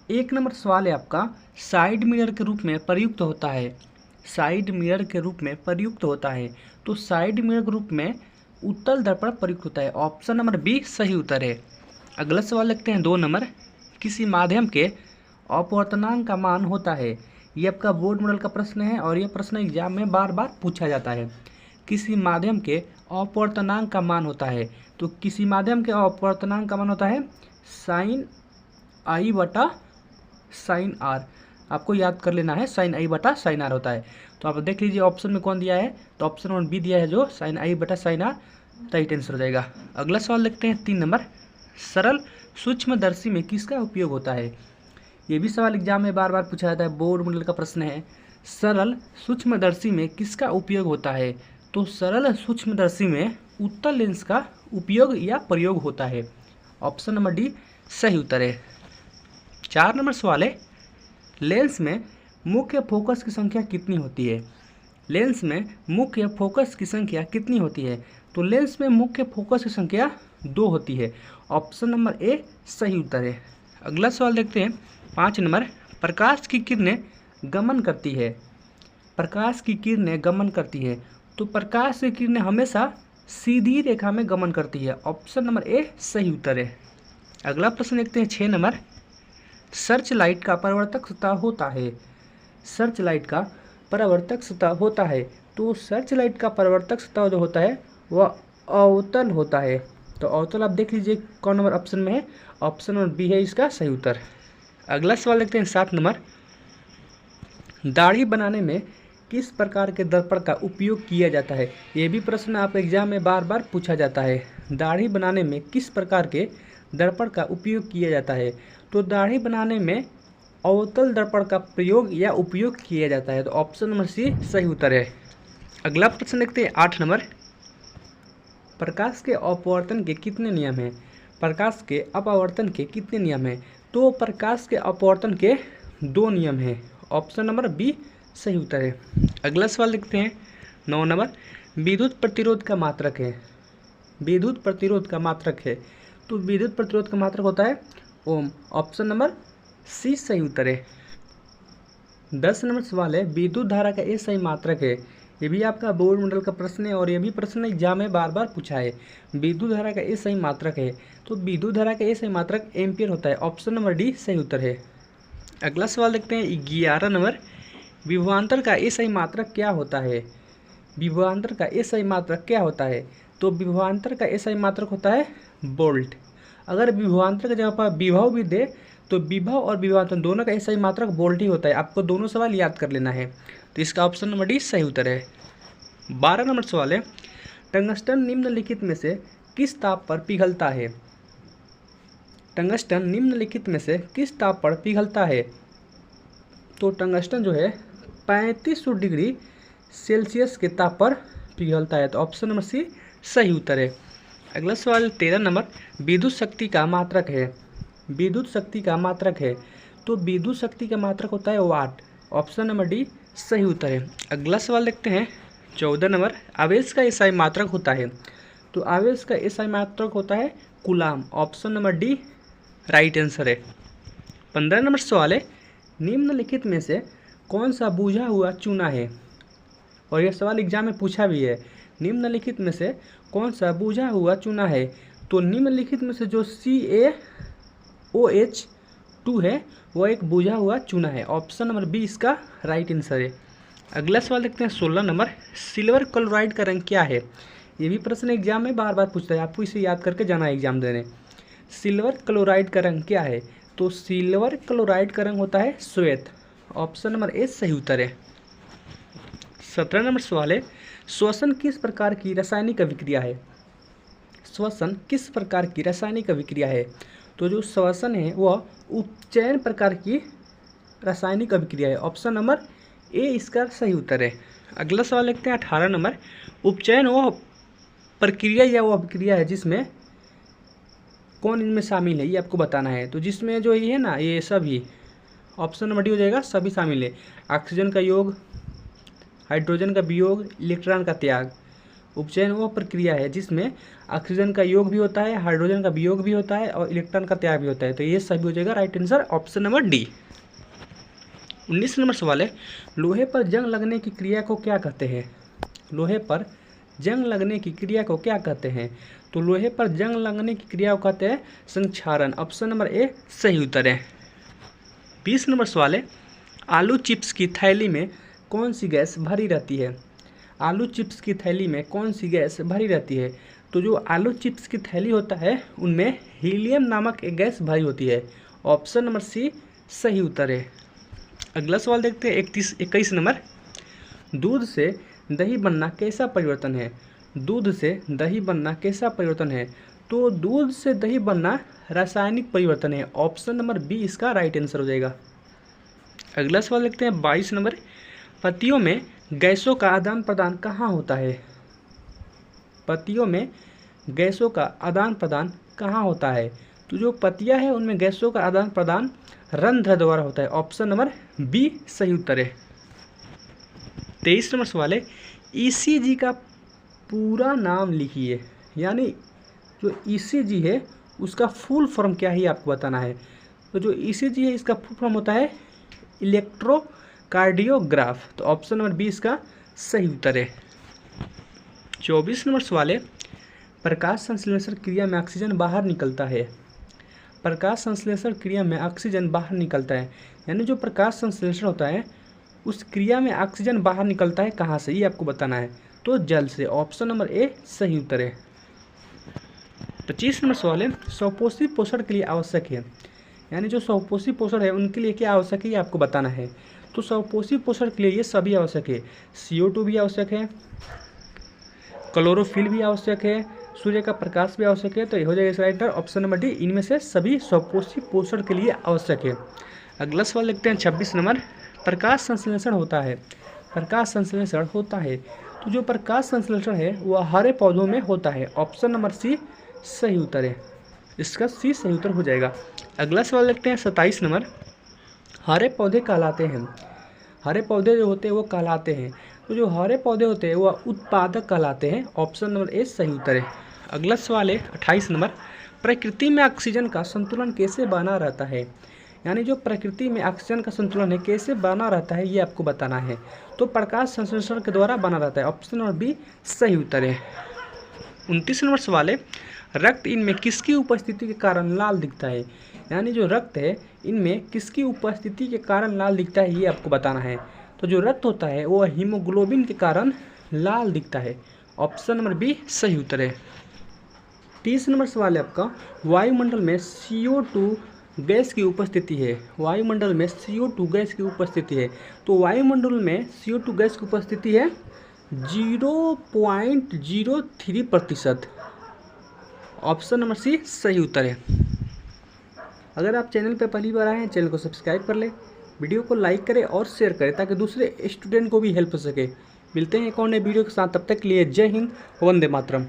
एक नंबर सवाल है आपका, साइड मिरर के रूप में प्रयुक्त होता है। साइड मिरर के रूप में प्रयुक्त होता है। तो साइड मिरर के रूप में उत्तल दर्पण प्रयुक्त होता है। ऑप्शन नंबर बी सही उत्तर है। अगला सवाल लिखते हैं 2 नंबर, किसी माध्यम के अपवर्तनांक का मान होता है। ये आपका बोर्ड मॉडल का प्रश्न है और ये प्रश्न एग्जाम में बार बार पूछा जाता है। किसी माध्यम के अपवर्तनांक का मान होता है। तो किसी माध्यम के अपवर्तनांक का मान होता है साइन आई बटा साइन आर। आपको याद कर लेना है, साइन आई बटा साइन आर होता है। तो आप देख लीजिए ऑप्शन में कौन दिया है, तो ऑप्शन नंबर बी दिया है जो साइन आई बटा साइन आर, राइट आंसर हो जाएगा। अगला सवाल देखते हैं 3 नंबर, सरल सूक्ष्मदर्शी में किसका उपयोग होता है। ये भी सवाल एग्जाम में बार बार पूछा जाता है, बोर्ड मॉडल का प्रश्न है। सरल सूक्ष्मदर्शी में किसका उपयोग होता है। तो सरल सूक्ष्मदर्शी में उत्तल लेंस का उपयोग या प्रयोग होता है। ऑप्शन नंबर डी सही उत्तर है। 4 नंबर सवाल है, लेंस में मुख्य फोकस की संख्या कितनी होती है। लेंस में मुख्य फोकस की संख्या कितनी होती है। तो लेंस में मुख्य फोकस की संख्या 2 होती है। ऑप्शन नंबर ए सही उत्तर है। अगला सवाल देखते हैं 5 नंबर, प्रकाश की किरणें गमन करती है। प्रकाश की किरणें गमन करती है। तो प्रकाश की किरणें हमेशा सीधी रेखा में गमन करती है। ऑप्शन नंबर ए सही उत्तर है। अगला प्रश्न देखते हैं 6 नंबर, सर्च लाइट का परावर्तक सतह होता है। सर्च लाइट का परावर्तक सतह होता है। तो सर्च लाइट का परावर्तक सतह जो होता है वह अवतल होता है। तो अवतल आप देख लीजिए कौन नंबर ऑप्शन में है, ऑप्शन नंबर बी है इसका सही उत्तर। अगला सवाल देखते हैं 7 नंबर, दाढ़ी बनाने में किस प्रकार के दर्पण का उपयोग किया जाता है। ये भी प्रश्न आप एग्जाम में बार बार पूछा जाता है। दाढ़ी बनाने में किस प्रकार के दर्पण का उपयोग किया जाता है। तो दाढ़ी बनाने में अवतल दर्पण का प्रयोग या उपयोग किया जाता है। तो ऑप्शन नंबर सी सही उत्तर है। अगला प्रश्न देखते हैं 8 नंबर, प्रकाश के अपवर्तन के कितने नियम हैं। प्रकाश के अपवर्तन के कितने नियम हैं। तो प्रकाश के अपवर्तन के 2 नियम हैं। ऑप्शन नंबर बी सही उत्तर है। अगला सवाल देखते हैं 9 नंबर, विद्युत प्रतिरोध का मात्रक है। विद्युत प्रतिरोध का मात्रक है। तो विद्युत प्रतिरोध का मात्रक होता है ओम। ऑप्शन नंबर सी सही उत्तर है। 10 नंबर सवाल है, विद्युत धारा का ये सही मात्रक है। ये भी आपका बोर्ड मॉडल का प्रश्न है और ये भी प्रश्न एग्जाम में बार बार पूछा है। विद्युत धारा का ये सही मात्रक है। तो विद्युत धारा का ये सही मात्रक एम्पियर होता है। ऑप्शन नंबर डी सही उत्तर है। अगला सवाल देखते हैं 11 नंबर, विभवांतर का ये सही मात्रक क्या होता है। विभवांतर का ये सही मात्रक क्या होता है। तो विभवांतर का ये सही मात्रक होता है वोल्ट। अगर विभवांतर की जगह पर विभव भी दे तो विभव और विभवांतर दोनों का सही मात्रक वोल्ट ही होता है। आपको दोनों सवाल याद कर लेना है। तो इसका ऑप्शन नंबर डी सही उत्तर है। 12 नंबर सवाल है, टंगस्टन निम्नलिखित में से किस ताप पर पिघलता है। टंगस्टन निम्नलिखित में से किस ताप पर पिघलता है। तो टंगस्टन जो है 3500 डिग्री सेल्सियस के ताप पर पिघलता है। तो ऑप्शन नंबर सी सही उत्तर है। अगला सवाल 13 नंबर, विद्युत शक्ति का मात्रक है। विद्युत शक्ति का मात्रक है। तो विद्युत शक्ति का मात्रक होता है वाट। ऑप्शन नंबर डी सही उत्तर है। अगला सवाल देखते हैं 14 नंबर, आवेश का एसआई मात्रक होता है। तो आवेश का एसआई मात्रक होता है coulomb. Option number D right answer है। 15 नंबर सवाल है, निम्नलिखित में से कौन सा बुझा हुआ चूना है। और यह सवाल एग्जाम में पूछा भी है, निम्नलिखित में से कौन सा बुझा हुआ चूना है। तो निम्नलिखित में से जो CaOH2 है वह एक बुझा हुआ चूना है। ऑप्शन नंबर बी इसका राइट आंसर है। अगला सवाल देखते हैं 16 नंबर, सिल्वर क्लोराइड का रंग क्या है। ये भी प्रश्न एग्जाम में बार बार पूछता है, आपको इसे याद करके जाना है एग्जाम देने। सिल्वर क्लोराइड का रंग क्या है। तो सिल्वर क्लोराइड का रंग होता है श्वेत। ऑप्शन नंबर ए सही उत्तर है। 17 नंबर सवाल है, श्वसन किस प्रकार की रासायनिक अभिक्रिया है। श्वसन किस प्रकार की रासायनिक अभिक्रिया है। तो जो श्वसन है वह उपचयन प्रकार की रासायनिक अभिक्रिया है। ऑप्शन नंबर ए इसका सही उत्तर है। अगला सवाल लिखते हैं 18 नंबर, उपचयन वह प्रक्रिया या वह अभिक्रिया है जिसमें कौन इनमें शामिल है, ये आपको बताना है। तो जिसमें जो ये है ना, ये सभी, ऑप्शन नंबर डी हो जाएगा, सभी शामिल है। ऑक्सीजन का योग, हाइड्रोजन का वियोग, इलेक्ट्रॉन का त्याग। उपचयन वह प्रक्रिया है जिसमें ऑक्सीजन का योग भी होता है, हाइड्रोजन का वियोग भी होता है और इलेक्ट्रॉन का त्याग भी होता है। तो ये सभी हो जाएगा right answer option number D. 19 number सवाल है, लोहे पर जंग लगने की क्रिया को क्या कहते हैं? लोहे पर जंग लगने की क्रिया को क्या कहते हैं? तो लोहे पर जंग लगने की क्रिया को कहते हैं संक्षारण। ऑप्शन नंबर ए सही उत्तर है। 20 नंबर सवाल है, आलू चिप्स की थैली में कौन सी गैस भरी रहती है? आलू चिप्स की थैली में कौन सी गैस भरी रहती है? तो जो आलू चिप्स की थैली होता है उनमें हीलियम नामक एक गैस भरी होती है। ऑप्शन नंबर सी सही उत्तर है। अगला सवाल देखते हैं 21 नंबर, दूध से दही बनना कैसा परिवर्तन है? दूध से दही बनना कैसा परिवर्तन है? तो दूध से दही बनना रासायनिक परिवर्तन है। ऑप्शन नंबर बी इसका राइट आंसर हो जाएगा। अगला सवाल देखते हैं 22 नंबर, पत्तियों में गैसों का आदान प्रदान कहाँ होता है? पत्तियों में गैसों का आदान प्रदान कहाँ होता है? तो जो पत्तियां हैं उनमें गैसों का आदान प्रदान रंध्र द्वारा होता है। ऑप्शन नंबर बी सही उत्तर है। 23 नंबर सवाल है, ईसीजी का पूरा नाम लिखिए। यानी जो ईसीजी है उसका फुल फॉर्म क्या है आपको बताना है। तो जो ईसीजी है इसका फुल फॉर्म होता है इलेक्ट्रोकार्डियोग्राफ। तो ऑप्शन नंबर बी इसका सही उत्तर है। 24 नंबर सवाल है, प्रकाश संश्लेषण क्रिया में ऑक्सीजन बाहर निकलता है। प्रकाश संश्लेषण क्रिया में ऑक्सीजन बाहर निकलता है, यानी जो प्रकाश संश्लेषण होता है उस क्रिया में ऑक्सीजन बाहर निकलता है कहाँ से, ये आपको बताना है। तो जल से। ऑप्शन नंबर ए सही उत्तर है। 25 नंबर सवाल है, स्वपोषी पोषण के लिए आवश्यक है। यानी जो स्वपोषी पोषण है उनके लिए क्या आवश्यक है ये आपको बताना है। तो स्वपोषी पोषण के लिए ये सभी आवश्यक है। CO2 भी आवश्यक है, क्लोरोफिल भी आवश्यक है, सूर्य का प्रकाश भी आवश्यक है। तो ये हो जाएगा इसका right answer option number D. इनमें से सभी स्वपोषी पोषण के लिए आवश्यक है। अगला सवाल लिखते हैं 26 नंबर, प्रकाश संश्लेषण होता है। प्रकाश संश्लेषण होता है तो जो प्रकाश संश्लेषण है वह हरे पौधों में होता है। ऑप्शन नंबर सी सही उत्तर है। इसका सी सही उत्तर हो जाएगा। अगला सवाल लिखते हैं 27 नंबर, हरे पौधे कहलाते हैं। हरे पौधे जो होते हैं वो कहलाते हैं। तो जो हरे पौधे होते हैं वह उत्पादक कहलाते हैं। ऑप्शन नंबर ए सही उत्तर है। अगला सवाल है 28 नंबर, प्रकृति में ऑक्सीजन का संतुलन कैसे बना रहता है? यानी जो प्रकृति में ऑक्सीजन का संतुलन है कैसे बना रहता है ये आपको बताना है। तो प्रकाश संश्लेषण के द्वारा बना रहता है। ऑप्शन नंबर बी सही उत्तर है। 29 नंबर सवाल है, रक्त इनमें किसकी उपस्थिति के कारण लाल दिखता है? यानी जो रक्त है इनमें किसकी उपस्थिति के कारण लाल दिखता है ये आपको बताना है। तो जो रक्त होता है वो हीमोग्लोबिन के कारण लाल दिखता है। ऑप्शन नंबर बी सही उत्तर है। 30 नंबर सवाल है आपका, वायुमंडल में CO2 गैस की उपस्थिति है। वायुमंडल में CO2 गैस की उपस्थिति है। तो वायुमंडल में CO2 गैस की उपस्थिति है 0.03%। ऑप्शन नंबर सी सही उत्तर है। अगर आप चैनल पर पहली बार आए हैं चैनल को सब्सक्राइब कर ले, वीडियो को लाइक करें और शेयर करें ताकि दूसरे स्टूडेंट को भी हेल्प हो सके। मिलते हैं एक और नए वीडियो के साथ, तब तक के लिए जय हिंद, वंदे मातरम।